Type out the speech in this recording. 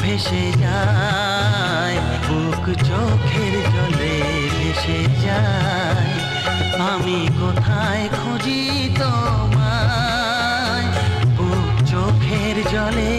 ভেসে যায়, বুক চোখের জলে ভেসে যায়। আমি কোথায় খুঁজি তোমায়, বুক চোখের জলে